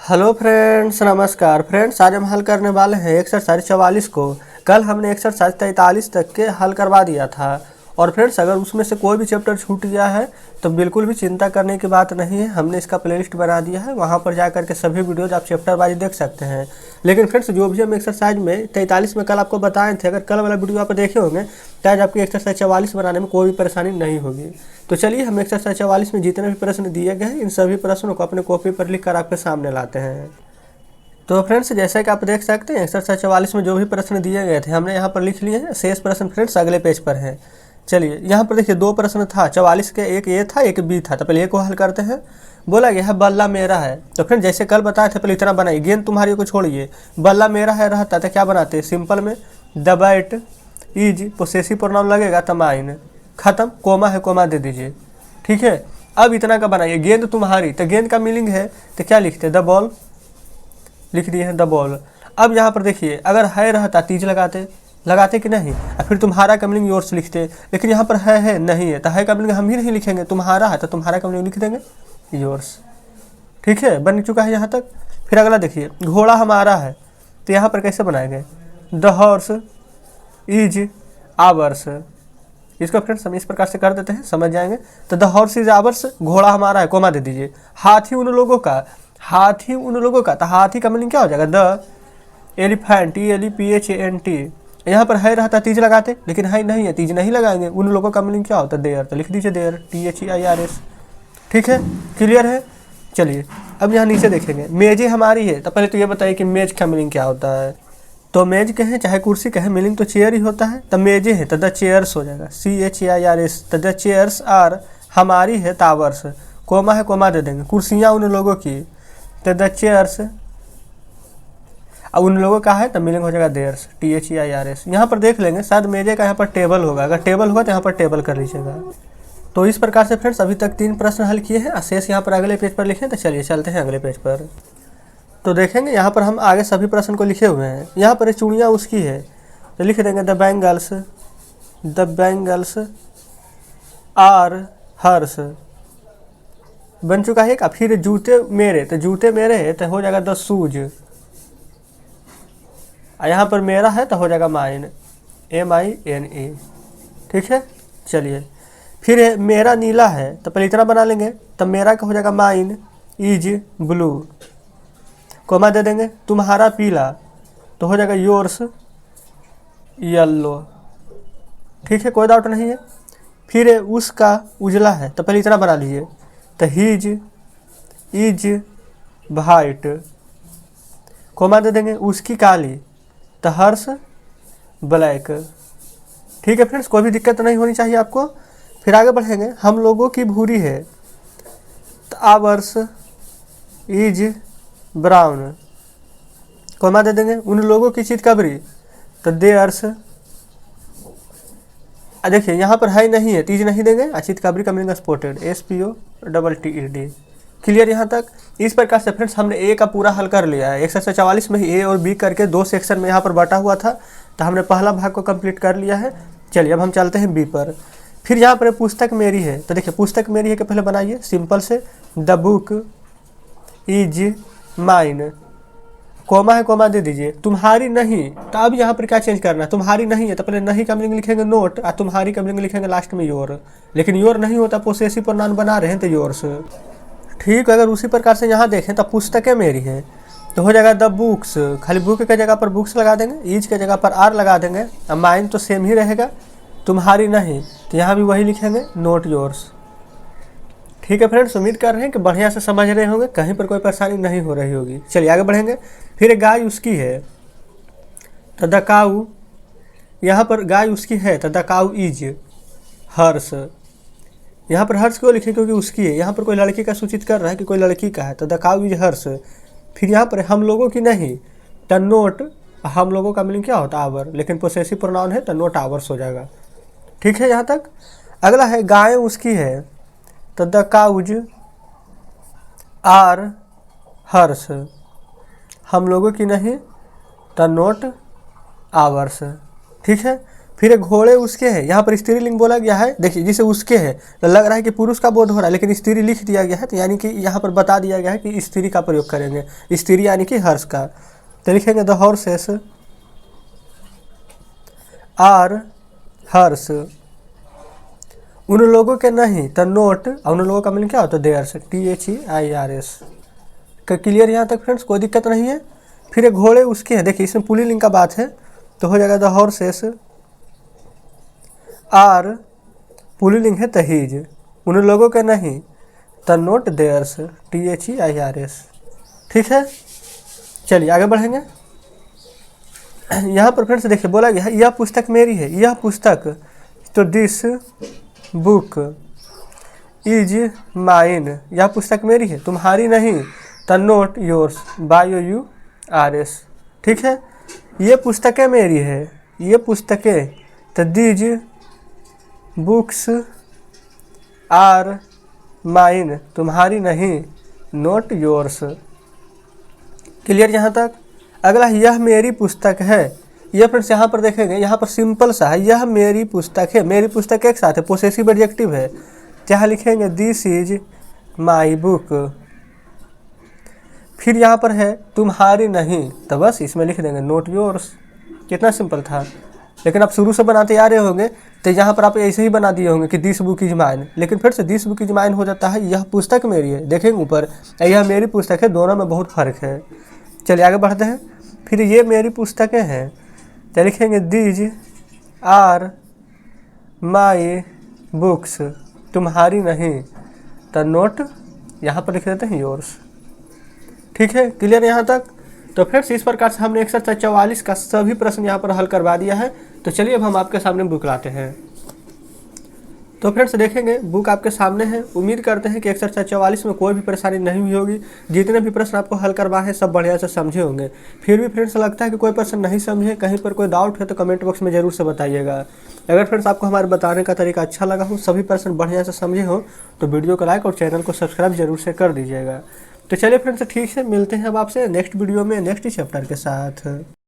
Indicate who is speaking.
Speaker 1: Hello friends, नमस्कार friends. आज हम हल करने वाले हैं एक्सरसाइज 44 को। कल हमने एक्सरसाइज 43 तक के हल करवा दिया था। और फ्रेंड्स, अगर उसमें से कोई भी चैप्टर छूट गया है तो बिल्कुल भी चिंता करने की बात नहीं है। हमने इसका प्लेलिस्ट बना दिया है, वहाँ पर जा करके सभी वीडियोज आप चैप्टर वाइज देख सकते हैं। लेकिन फ्रेंड्स, जो भी हम एक्सरसाइज में 43 में कल आपको बताए थे, अगर कल वाला वीडियो आप देखे होंगे तो आज आपकी एक्सरसाइज 44 बनाने में कोई भी परेशानी नहीं होगी। तो चलिए, हम एक्सरसाइज 44 में जितने भी प्रश्न दिए गए हैं, इन सभी प्रश्नों को अपने कॉपी पर लिख कर आपके सामने लाते हैं। तो फ्रेंड्स, जैसे कि आप देख सकते हैं, एक्सरसाइज 44 में जो भी प्रश्न दिए गए थे हमने यहाँ पर लिख लिए हैं। शेष प्रश्न फ्रेंड्स अगले पेज पर हैं। चलिए, यहाँ पर देखिए, दो प्रश्न था 44 के, एक ए था एक बी था। तो पहले ए को हल करते हैं। बोला गया है बल्ला मेरा है। तो फ्रेंड, जैसे कल बताए थे, पहले इतना बनाइए, गेंद तुम्हारी को छोड़िए, बल्ला मेरा है रहता तो क्या बनाते हैं सिंपल में, the bat is possessive pronoun लगेगा तो माइन, खत्म, कोमा है कोमा दे दीजिए। ठीक है, अब इतना का बनाइए, गेंद तुम्हारी, तो गेंद का मीनिंग है तो क्या लिखते द बॉल, लिख दिए हैं द बॉल। अब यहाँ पर देखिए, अगर है रहता तीज लगाते कि नहीं, और फिर तुम्हारा का मीनिंग योर्स लिखते। लेकिन यहाँ पर है नहीं है, तो है का मीनिंग हम ही नहीं लिखेंगे, तुम्हारा है तो तुम्हारा का मीनिंग लिख देंगे योर्स। ठीक है, बन चुका है यहाँ तक। फिर अगला देखिए, घोड़ा हमारा है, तो यहाँ पर कैसे बनाएंगे, द हॉर्स इज आवर्स। इसको फ्रेंड्स हम इस प्रकार से कर देते हैं, समझ जाएंगे। तो द हॉर्स इज आवर्स, घोड़ा हमारा है, कोमा दे दीजिए। हाथी उन लोगों का, हाथी उन लोगों का, तो हाथी का मीनिंग क्या हो जाएगा, द एलिफेंट, ELEPHANT। यहाँ पर है रहता तीज लगाते, लेकिन है नहीं है, तीज नहीं लगाएंगे। उन लोगों का मीनिंग क्या होता है, देयर, तो लिख दीजिए देयर, THEIRS। ठीक है, क्लियर है। चलिए, अब यहाँ नीचे देखेंगे, मेजें हमारी है। तो पहले तो ये बताइए कि मेज का मीनिंग क्या होता है। तो मेज कहें चाहे कुर्सी कहें, मीनिंग तो चेयर ही होता है। तो मेजें है तो द चेयर्स हो जाएगा, CHEIRS। तो द चेयर्स आर, हमारी है टावर्स, कोमा है कोमा दे देंगे, कुर्सियाँ उन लोगों की, तो द चेयर्स। अब उन लोगों का है तो मीनिंग हो जाएगा देयर्स, THEIRS। यहाँ पर देख लेंगे, शायद मेजे का यहाँ पर टेबल होगा, अगर टेबल होगा तो यहाँ पर टेबल कर लीजिएगा। तो इस प्रकार से फ्रेंड्स अभी तक 3 प्रश्न हल किए हैं, शेष यहाँ पर अगले पेज पर लिखे। तो चलिए चलते हैं अगले पेज पर। तो देखेंगे यहाँ पर हम आगे सभी प्रश्न को लिखे हुए हैं। यहाँ पर चूड़ियाँ उसकी है, तो लिख देंगे द बैंगल्स आर हर्स। बन चुका है। फिर जूते मेरे, तो जूते मेरे है तो हो जाएगा द शूज। यहाँ पर मेरा है तो हो जाएगा माइन, MINE। ठीक है, चलिए। फिर मेरा नीला है, तो पहले इतना बना लेंगे, तब मेरा का हो जाएगा माइन इज ब्लू, कोमा दे देंगे। तुम्हारा पीला, तो हो जाएगा योर्स येलो। ठीक है, कोई डाउट नहीं है। फिर उसका उजला है, तो पहले इतना बना लीजिए, तो हीज इज वाइट, कोमा दे देंगे। उसकी काली, तो हर्ष ब्लैक। ठीक है फ्रेंड्स, कोई भी दिक्कत नहीं होनी चाहिए आपको। फिर आगे बढ़ेंगे, हम लोगों की भूरी है, तो आवर्स इज ब्राउन, कोमा दे देंगे। उन लोगों की चितकबरी, तो देयर्स। देखिए यहाँ पर है नहीं है, तीज नहीं देंगे, चितकबरी का मीनिंग स्पॉटेड, SPOTTED। क्लियर यहाँ तक। इस प्रकार से फ्रेंड्स हमने ए का पूरा हल कर लिया है। एक्सरसाइज 44 में ही ए और बी करके 2 सेक्शन में यहाँ पर बांटा हुआ था, तो हमने पहला भाग को कंप्लीट कर लिया है। चलिए, अब हम चलते हैं बी पर। फिर यहाँ पर पुस्तक मेरी है, तो देखिए पुस्तक मेरी है के पहले बनाइए सिंपल से, the book is mine, comma है कोमा दे दीजिए। तुम्हारी नहीं, तो अब यहाँ पर क्या चेंज करना है, तुम्हारी नहीं है तो पहले नहीं का मीनिंग लिखेंगे नोट, और तुम्हारी का मीनिंग लिखेंगे लास्ट में योर। लेकिन योर नहीं होता, पोसेसिव प्रोनाउन बना रहे हैं तो योर्स। ठीक, अगर उसी प्रकार से यहाँ देखें तो पुस्तकें मेरी है, तो हो जाएगा द बुक्स, खाली बुक के जगह पर बुक्स लगा देंगे, ईज के जगह पर आर लगा देंगे। अब माइन तो सेम ही रहेगा, तुम्हारी नहीं, तो यहाँ भी वही लिखेंगे, नोट योर्स। ठीक है फ्रेंड्स, उम्मीद कर रहे हैं कि बढ़िया से समझ रहे होंगे, कहीं पर कोई परेशानी नहीं हो रही होगी। चलिए आगे बढ़ेंगे। फिर गाय उसकी है, तो द काऊ, यहाँ पर गाय उसकी है तो द काऊ इज हर्स। यहाँ पर हर्ष क्यों लिखे, क्योंकि उसकी है, यहाँ पर कोई लड़की का सूचित कर रहा है कि कोई लड़की का है, तो द काऊ इज हर्स। फिर यहाँ पर हम लोगों की नहीं, तो नोट, हम लोगों का मीनिंग क्या होता है आवर, लेकिन पोसेसिव प्रोनाउन है तो नोट आवर्स हो जाएगा। ठीक है यहाँ तक। अगला है गाय उसकी है, तो द काउज आर हर्स, हम लोगों की नहीं तो नोट आवर्स। ठीक है, फिर एक घोड़े उसके हैं, यहाँ पर स्त्रीलिंग बोला गया है, देखिए जिसे उसके है तो लग रहा है कि पुरुष का बोध हो रहा है, लेकिन स्त्री लिख दिया गया है, तो यानी कि यहाँ पर बता दिया गया है कि स्त्री का प्रयोग करेंगे, स्त्री यानी कि हर्ष का। तो लिखेंगे द हॉर्सेस आर हर्ष, उन लोगों के नहीं, तो नोट, उन लोगों का मीनिंग क्या होता है, देयर्स, THEIRS। क्लियर यहाँ तक फ्रेंड्स, कोई दिक्कत नहीं है। फिर एक घोड़े उसके हैं, देखिए इसमें पुल्लिंग का बात है तो हो जाएगा द हॉर्सेस आर, पुल्लिंग है तहीज, उन लोगों के नहीं, द नोट देयर्स, THEIRS। ठीक है, चलिए आगे बढ़ेंगे। यहाँ पर फ्रेंड्स देखिए बोला गया है यह पुस्तक मेरी है, यह पुस्तक, तो दिस बुक इज माइन, यह पुस्तक मेरी है तुम्हारी नहीं, द नोट योर्स, YOURS। ठीक है, ये पुस्तकें मेरी है, ये पुस्तकें, तो दीज बुक्स आर माइन, तुम्हारी नहीं, नोट योर्स। क्लियर यहाँ तक। अगला यह मेरी पुस्तक है, यह फ्रेंड्स यहाँ पर देखेंगे, यहाँ पर सिंपल सा है, यह मेरी पुस्तक है, मेरी पुस्तक एक साथ है, पोसेसिव एडजेक्टिव है, यहाँ लिखेंगे दिस इज माई बुक। फिर यहाँ पर है तुम्हारी नहीं, तो बस इसमें लिख देंगे नोट योर्स। कितना सिंपल था, लेकिन आप शुरू से बनाते आ रहे होंगे तो यहाँ पर आप ऐसे ही बना दिए होंगे कि दिस बुक इज माइन, लेकिन फिर से दिस बुक इज माइन हो जाता है यह पुस्तक मेरी है, देखेंगे ऊपर यह मेरी पुस्तक है, दोनों में बहुत फ़र्क है। चलिए आगे बढ़ते हैं। फिर ये मेरी पुस्तकें हैं, तो लिखेंगे दीज आर माई बुक्स, तुम्हारी नहीं, तो नोट यहाँ पर लिख देते हैं योर्स। ठीक है, क्लियर यहाँ तक। तो फ्रेंड्स इस प्रकार से हमने एक्सरसाइज 44 का सभी प्रश्न यहाँ पर हल करवा दिया है। तो चलिए अब हम आपके सामने बुक लाते हैं। तो फ्रेंड्स देखेंगे बुक आपके सामने है। उम्मीद करते हैं कि एक्सरसाइज 44 में कोई भी परेशानी नहीं हुई होगी। जितने भी प्रश्न आपको हल करवाए हैं सब बढ़िया से समझे होंगे। फिर भी फ्रेंड्स लगता है कि कोई प्रश्न नहीं समझे, कहीं पर कोई डाउट है तो कमेंट बॉक्स में ज़रूर से बताइएगा। अगर फ्रेंड्स आपको हमारे बताने का तरीका अच्छा लगा हो, सभी प्रश्न बढ़िया से समझे हो, तो वीडियो को लाइक और चैनल को सब्सक्राइब जरूर से कर दीजिएगा। तो चलिए फ्रेंड्स ठीक है, मिलते हैं अब आपसे नेक्स्ट वीडियो में नेक्स्ट चैप्टर के साथ।